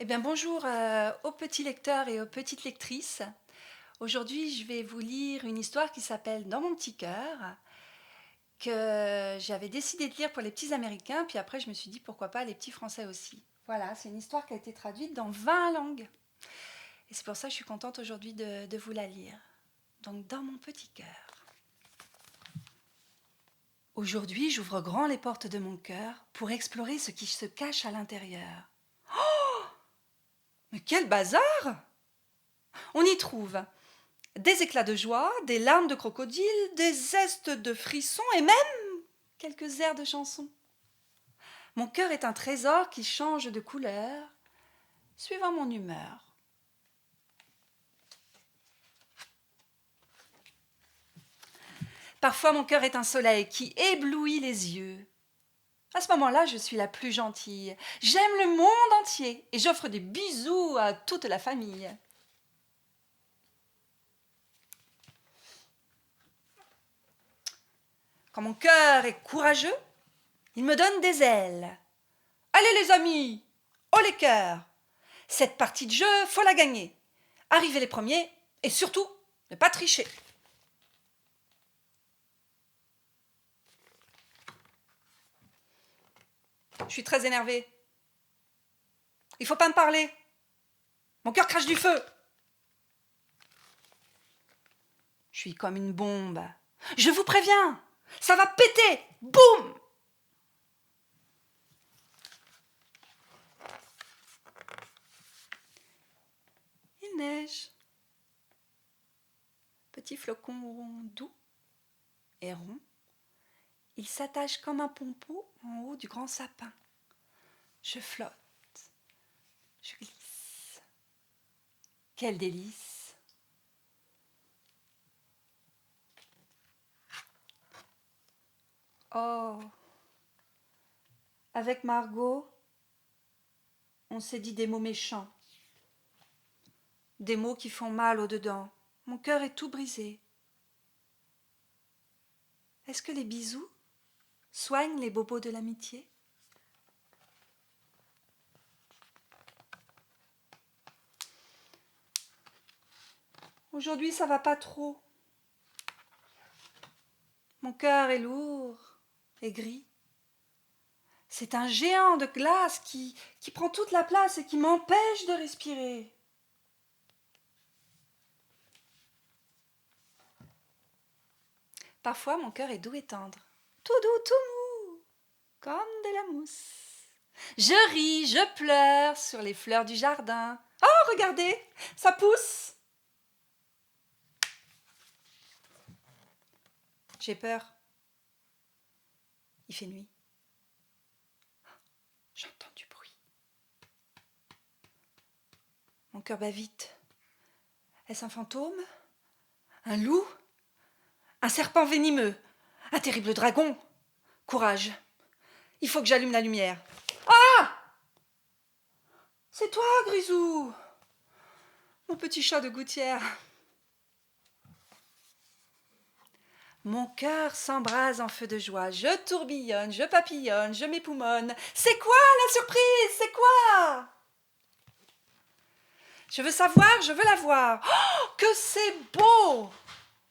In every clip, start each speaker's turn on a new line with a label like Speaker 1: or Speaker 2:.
Speaker 1: Eh bien, bonjour aux petits lecteurs et aux petites lectrices. Aujourd'hui, je vais vous lire une histoire qui s'appelle Dans mon petit cœur, que j'avais décidé de lire pour les petits Américains, puis après je me suis dit pourquoi pas les petits Français aussi. Voilà, c'est une histoire qui a été traduite dans 20 langues. Et c'est pour ça que je suis contente aujourd'hui de vous la lire. Donc, Dans mon petit cœur. Aujourd'hui, j'ouvre grand les portes de mon cœur pour explorer ce qui se cache à l'intérieur. Mais quel bazar! On y trouve des éclats de joie, des larmes de crocodile, des zestes de frissons et même quelques airs de chansons. Mon cœur est un trésor qui change de couleur suivant mon humeur. Parfois mon cœur est un soleil qui éblouit les yeux. À ce moment-là, je suis la plus gentille. J'aime le monde entier et j'offre des bisous à toute la famille. Quand mon cœur est courageux, il me donne des ailes. Allez les amis, haut les cœurs. Cette partie de jeu, faut la gagner. Arrivez les premiers et surtout, ne pas tricher. Je suis très énervée. Il faut pas me parler. Mon cœur crache du feu. Je suis comme une bombe. Je vous préviens, ça va péter. Boum! Il neige. Petit flocon doux et rond. Il s'attache comme un pompeau en haut du grand sapin. Je flotte. Je glisse. Quel délice! Oh! Avec Margot, on s'est dit des mots méchants. Des mots qui font mal au-dedans. Mon cœur est tout brisé. Est-ce que les bisous soignent les bobos de l'amitié? Aujourd'hui, ça va pas trop. Mon cœur est lourd et gris. C'est un géant de glace qui prend toute la place et qui m'empêche de respirer. Parfois, mon cœur est doux et tendre. Tout doux, tout mou, comme de la mousse. Je ris, je pleure sur les fleurs du jardin. Oh, regardez, ça pousse. J'ai peur. Il fait nuit. J'entends du bruit. Mon cœur bat vite. Est-ce un fantôme? Un loup? Un serpent venimeux? Un terrible dragon? Courage. Il faut que j'allume la lumière. Ah! C'est toi, Grisou! Mon petit chat de gouttière. Mon cœur s'embrase en feu de joie. Je tourbillonne, je papillonne, je m'époumonne. C'est quoi la surprise? C'est quoi? Je veux savoir, je veux la voir. Oh, que c'est beau!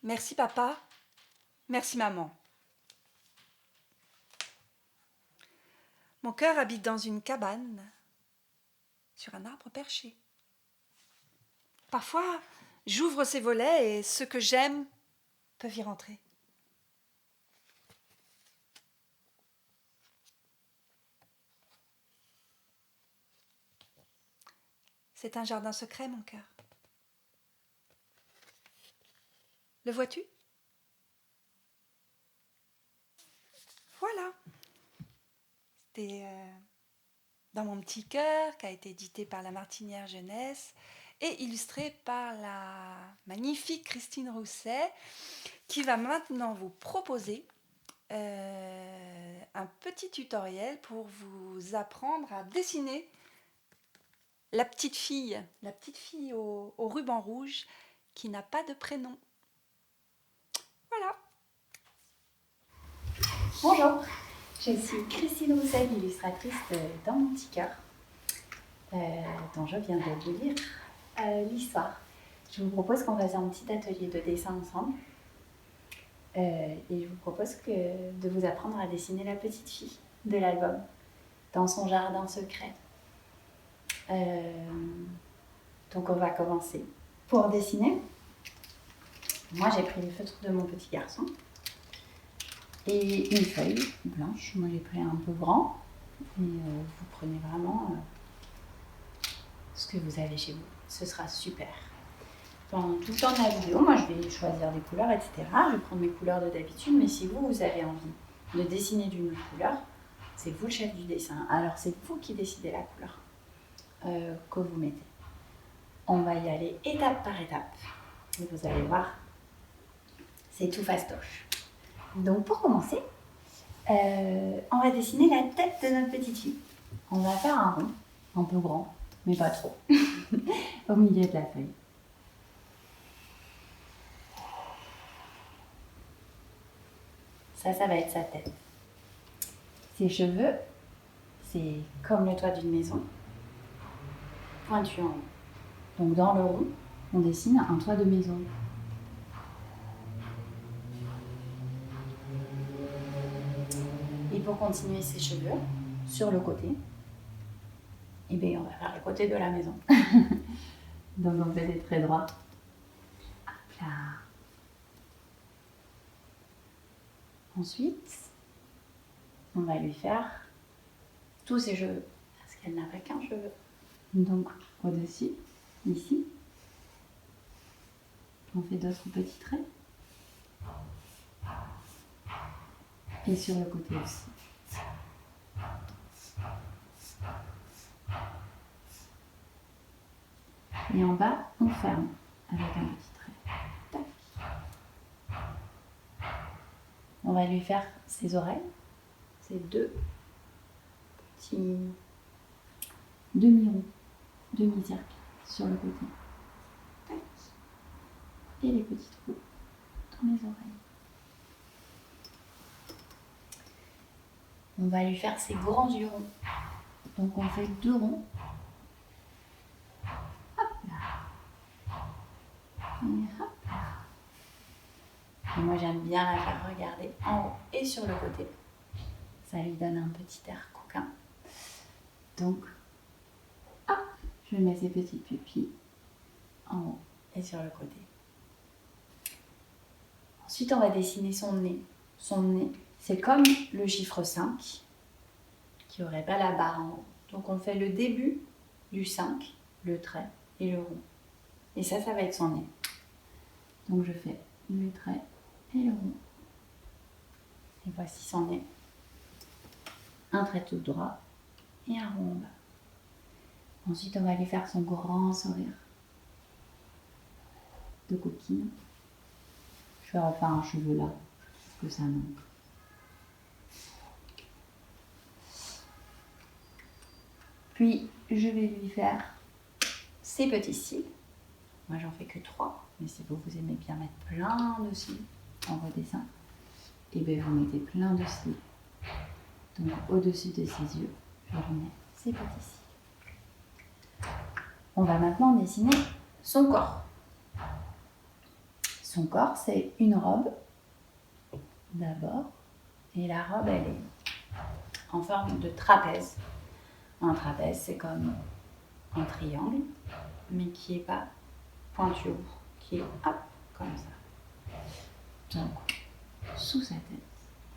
Speaker 1: Merci papa, merci maman. Mon cœur habite dans une cabane, sur un arbre perché. Parfois, j'ouvre ses volets et ceux que j'aime peuvent y rentrer. C'est un jardin secret, mon cœur. Le vois-tu? Voilà. C'était Dans mon petit cœur, qui a été édité par la Martinière Jeunesse et illustré par la magnifique Christine Rousset, qui va maintenant vous proposer un petit tutoriel pour vous apprendre à dessiner la petite fille au ruban rouge qui n'a pas de prénom. Voilà.
Speaker 2: Bonjour, je suis Christine Rousset, illustratrice de Dans mon petit cœur. dont je viens de vous lire l'histoire. Je vous propose qu'on fasse un petit atelier de dessin ensemble. Et je vous propose de vous apprendre à dessiner la petite fille de l'album dans son jardin secret. Donc on va commencer. Pour dessiner, moi j'ai pris les feutres de mon petit garçon et une feuille blanche. Moi j'ai pris un peu grand et vous prenez vraiment ce que vous avez chez vous. Ce sera super. Pendant tout le temps de la vidéo, moi je vais choisir des couleurs, etc. Je vais prendre mes couleurs de d'habitude, mais si vous avez envie de dessiner d'une autre couleur, c'est vous le chef du dessin. Alors c'est vous qui décidez la couleur que vous mettez. On va y aller étape par étape. Et vous allez voir, c'est tout fastoche. Donc pour commencer, on va dessiner la tête de notre petite fille. On va faire un rond, un peu grand, mais pas trop, au milieu de la feuille. Ça va être sa tête. Ses cheveux, c'est comme le toit d'une maison, pointu en haut. Donc dans le rond, on dessine un toit de maison. Et pour continuer ses cheveux, sur le côté, eh bien, on va faire le côté de la maison. Donc on fait des traits droits. Hop là. Ensuite, on va lui faire tous ses cheveux, parce qu'elle n'a pas qu'un cheveu. Donc au-dessus, ici, on fait d'autres petits traits. Et sur le côté aussi. Et en bas, on ferme avec un petit trait. Tac. On va lui faire ses oreilles. Ces deux petits demi-ronds, demi-cercles sur le côté. Tac. Et les petits trous dans les oreilles. On va lui faire ses grands yeux ronds. Donc on fait 2 ronds. Hop là. Et hop là. Et moi j'aime bien la faire regarder en haut et sur le côté. Ça lui donne un petit air coquin. Donc, hop, je mets ses petites pupilles en haut et sur le côté. Ensuite, on va dessiner son nez. Son nez, c'est comme le chiffre 5, qui n'aurait pas la barre en haut. Donc, on fait le début du 5, le trait et le rond. Et ça va être son nez. Donc, je fais le trait et le rond. Et voici son nez. Un trait tout droit et un rond en bas. Ensuite, on va lui faire son grand sourire de coquine. Je vais refaire un cheveu là, parce que ça manque. Puis, je vais lui faire ses petits cils. Moi, j'en fais que 3, mais si vous aimez bien mettre plein de cils en vos dessins, et bien vous mettez plein de cils. Donc, au-dessus de ses yeux, je remets ses petits cils. On va maintenant dessiner son corps. Son corps, c'est une robe, d'abord. Et la robe, elle est en forme de trapèze. Un trapèze, c'est comme un triangle, mais qui n'est pas pointu au bout, qui est hop, comme ça. Donc, sous sa tête,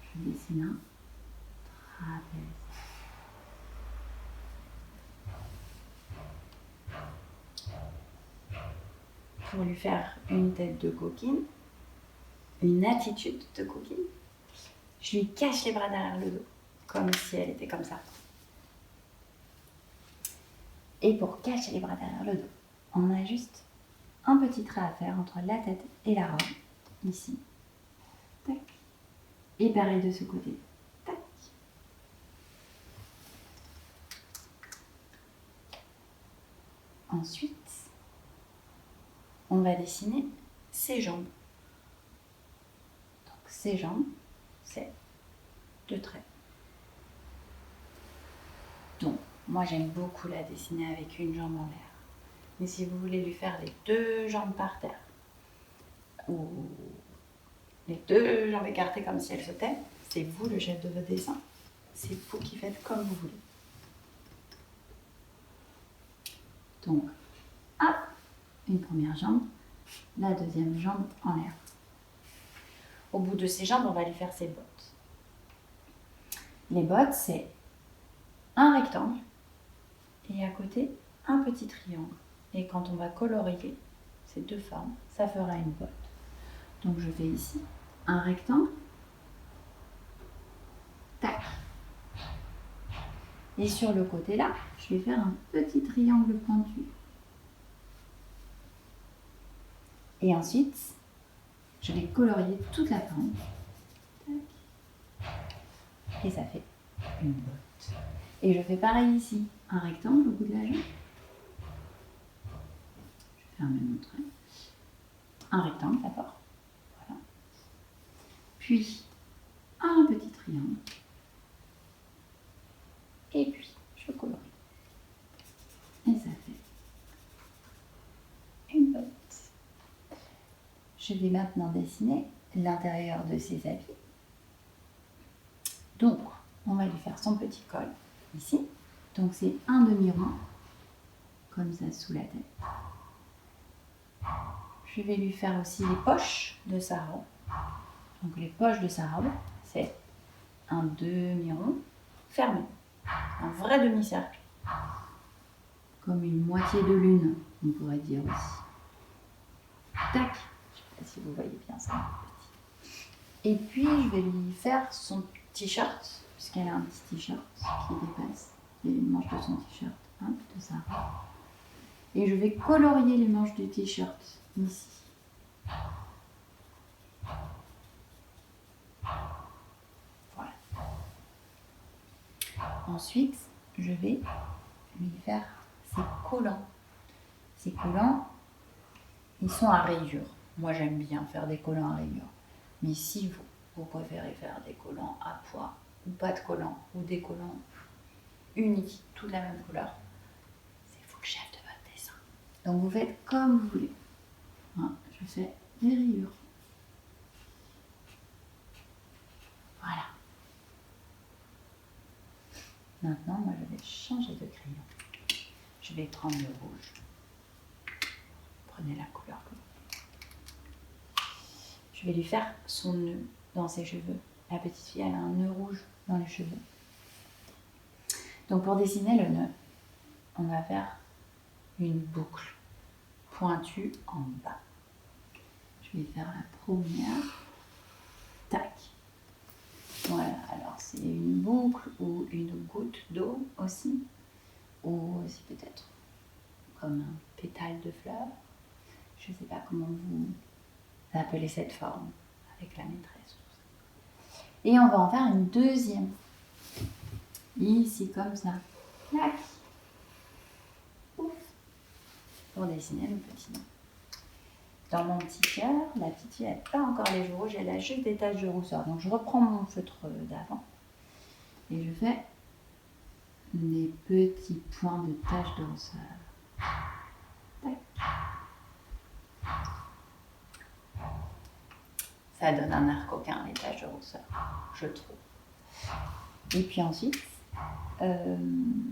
Speaker 2: je dessine un trapèze. Pour lui faire une tête de coquine, une attitude de coquine, je lui cache les bras derrière le dos, comme si elle était comme ça. Et pour cacher les bras derrière le dos, on a juste un petit trait à faire entre la tête et la robe, ici. Tac. Et pareil de ce côté. Tac. Ensuite, on va dessiner ses jambes. Donc ses jambes, c'est 2 traits. Donc, Moi, j'aime beaucoup la dessiner avec une jambe en l'air. Mais si vous voulez lui faire les 2 jambes par terre, ou les 2 jambes écartées comme si elles sautaient, c'est vous le chef de votre dessin. C'est vous qui faites comme vous voulez. Donc, hop, une première jambe, la deuxième jambe en l'air. Au bout de ces jambes, on va lui faire ses bottes. Les bottes, c'est un rectangle et à côté, un petit triangle. Et quand on va colorier ces 2 formes, ça fera une botte. Donc je fais ici un rectangle, tac. Et sur le côté là, je vais faire un petit triangle pointu. Et ensuite, je vais colorier toute la forme. Tac. Et ça fait une botte. Et je fais pareil ici, un rectangle au bout de la jambe. Je vais faire un même trait. Un rectangle d'abord. Voilà. Puis un petit triangle. Et puis je colorie. Et ça fait une botte. Je vais maintenant dessiner l'intérieur de ses habits. Donc, on va lui faire son petit col ici. Donc c'est un demi-rond, comme ça sous la tête. Je vais lui faire aussi les poches de sa robe. Donc les poches de sa robe, c'est un demi-rond fermé, un vrai demi-cercle, comme une moitié de lune, on pourrait dire aussi. Tac, je ne sais pas si vous voyez bien ça. Et puis je vais lui faire son t-shirt, puisqu'elle a un petit t-shirt qui dépasse les manches de son t-shirt, de sa robe. Et je vais colorier les manches du t-shirt ici. Voilà. Ensuite, je vais lui faire ses collants. Ces collants, ils sont à rayures. Moi, j'aime bien faire des collants à rayures. Mais si vous préférez faire des collants à pois, ou pas de collants, ou des collants unis, tous de la même couleur, c'est vous le chef de votre dessin. Donc vous faites comme vous voulez. Je fais des rayures. Voilà. Maintenant, moi, je vais changer de crayon. Je vais prendre le rouge. Prenez la couleur que vous voulez. Je vais lui faire son nœud dans ses cheveux. La petite fille, elle a un nœud rouge dans les cheveux. Donc pour dessiner le nœud, on va faire une boucle pointue en bas. Je vais faire la première. Tac. Voilà, alors c'est une boucle ou une goutte d'eau aussi. Ou aussi peut-être comme un pétale de fleur. Je ne sais pas comment vous appelez cette forme avec la maîtresse. Et on va en faire une deuxième. Ici, comme ça. Tac. Ouf. Pour dessiner le petit nom. Dans mon petit cœur, la petite fille n'a pas encore les joues rouges, elle a juste des taches de rousseur. Donc je reprends mon feutre d'avant et je fais des petits points de taches de rousseur. Tac. Ça donne un air coquin, les taches de rousseur, je trouve. Et puis ensuite,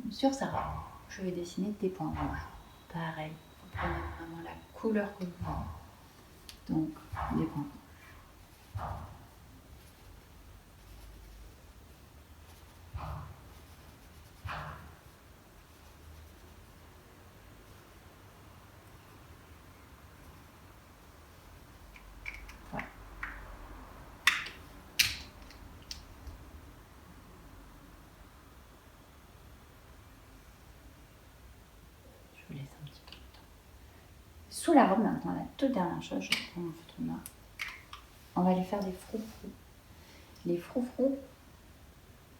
Speaker 2: sur sa robe, je vais dessiner des points rouges. Pareil, vous prenez vraiment la couleur que vous voulez. Donc, des points rouges. Voilà. Je vous laisse un petit peu de temps. Sous la robe, maintenant, la toute dernière chose, je prends mon feutre noir. On va lui faire des froufrous. Les froufrous,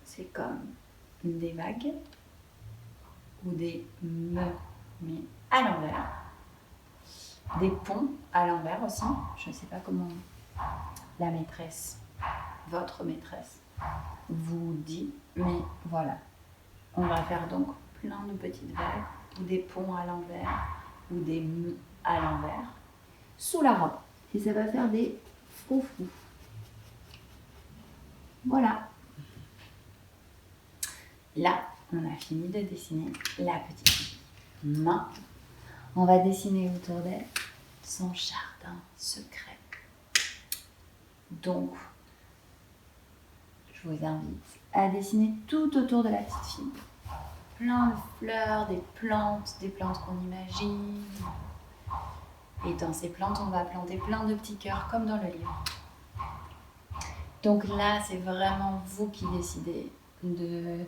Speaker 2: c'est comme des vagues ou des meux, mais à l'envers. Des ponts à l'envers aussi. Je ne sais pas comment la maîtresse, votre maîtresse, vous dit, mais voilà. On va faire donc plein de petites vagues, ou des ponts à l'envers, ou des M à l'envers, sous la robe. Et ça va faire des froufrous. Voilà. Là, on a fini de dessiner la petite fille. Maintenant, on va dessiner autour d'elle son jardin secret. Donc, je vous invite à dessiner tout autour de la petite fille. Plein de fleurs, des plantes qu'on imagine. Et dans ces plantes, on va planter plein de petits cœurs comme dans le livre. Donc là, c'est vraiment vous qui décidez de...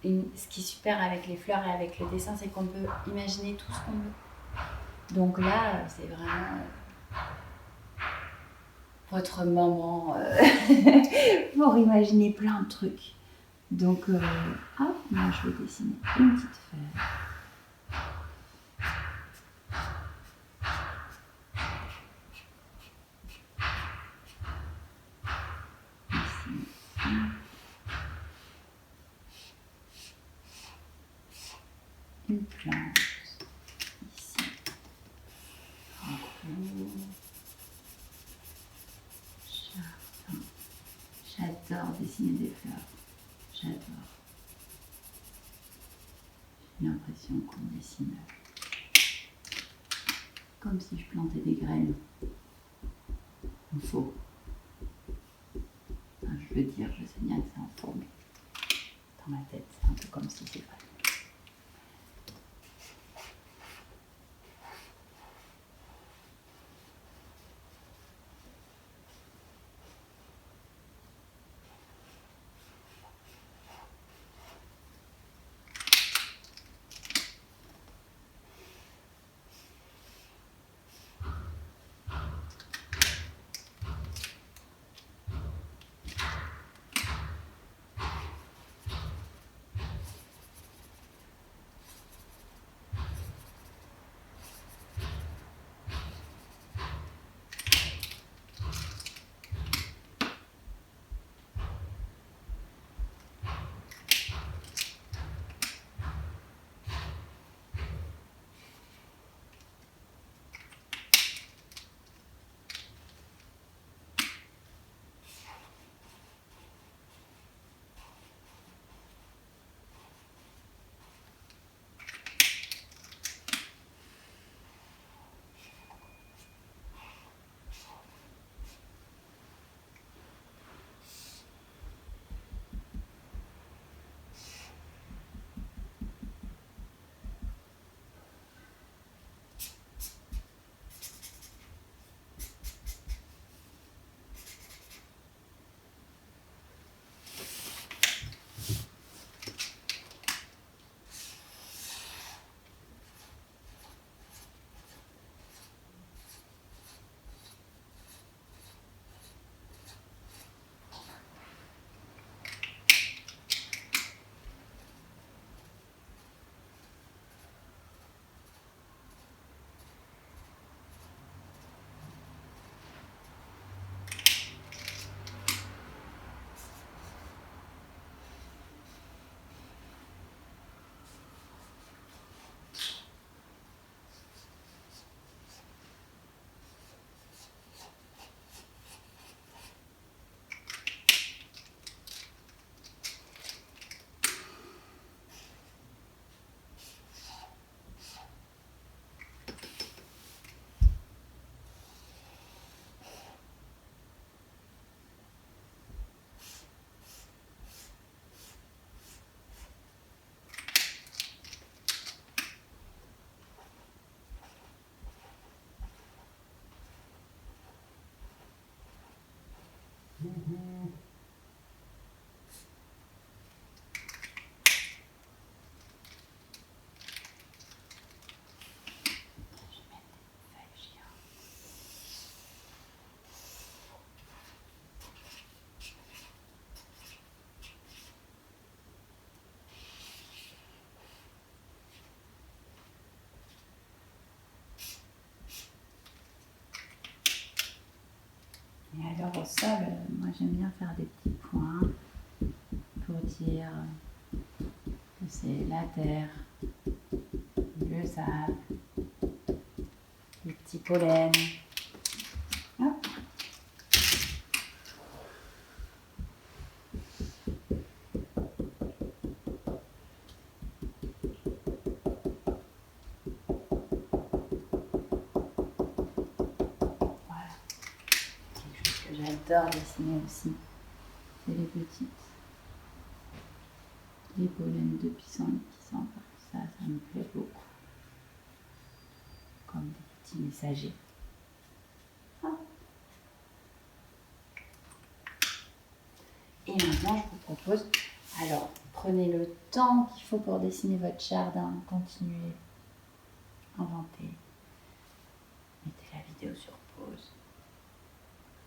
Speaker 2: Ce qui est super avec les fleurs et avec le dessin, c'est qu'on peut imaginer tout ce qu'on veut. Donc là, c'est vraiment votre moment pour imaginer plein de trucs. Donc, moi je vais dessiner une petite feuille. Une plante, ici, un cours, jardin. J'adore dessiner des fleurs, j'adore. J'ai l'impression qu'on dessine comme si je plantais des graines. En faux. Enfin, je veux dire, je sais bien que c'est en faux, mais dans ma tête, c'est un peu comme si c'est vrai. Et alors au sol, moi j'aime bien faire des petits points pour dire c'est la terre, le sable, les petits pollens. Hop. Voilà. Quelque chose que j'adore dessiner aussi, c'est les petites. Les pollens de pissenlit qui s'envolent. Ça me plaît beaucoup. Comme des petits messagers. Ah. Et maintenant, je vous propose, alors, prenez le temps qu'il faut pour dessiner votre jardin, continuez, inventez, mettez la vidéo sur pause.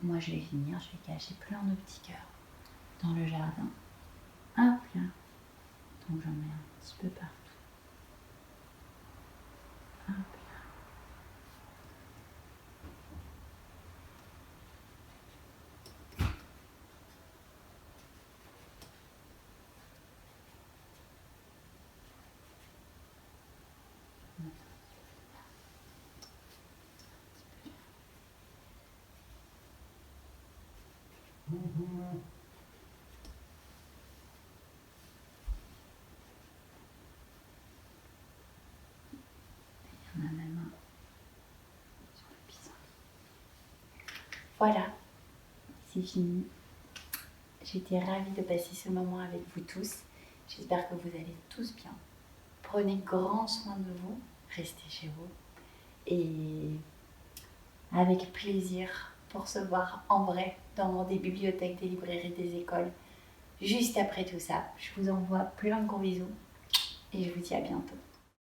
Speaker 2: Moi, je vais finir, je vais cacher plein de petits cœurs dans le jardin. Hop là. Donc, j'en mets un petit peu partout. Hop là. Il y en a même un sur le pissenlit. Voilà, c'est fini. J'étais ravie de passer ce moment avec vous tous. J'espère que vous allez tous bien. Prenez grand soin de vous, restez chez vous et avec plaisir pour se voir en vrai dans des bibliothèques, des librairies, des écoles. Juste après tout ça, je vous envoie plein de gros bisous et je vous dis à bientôt.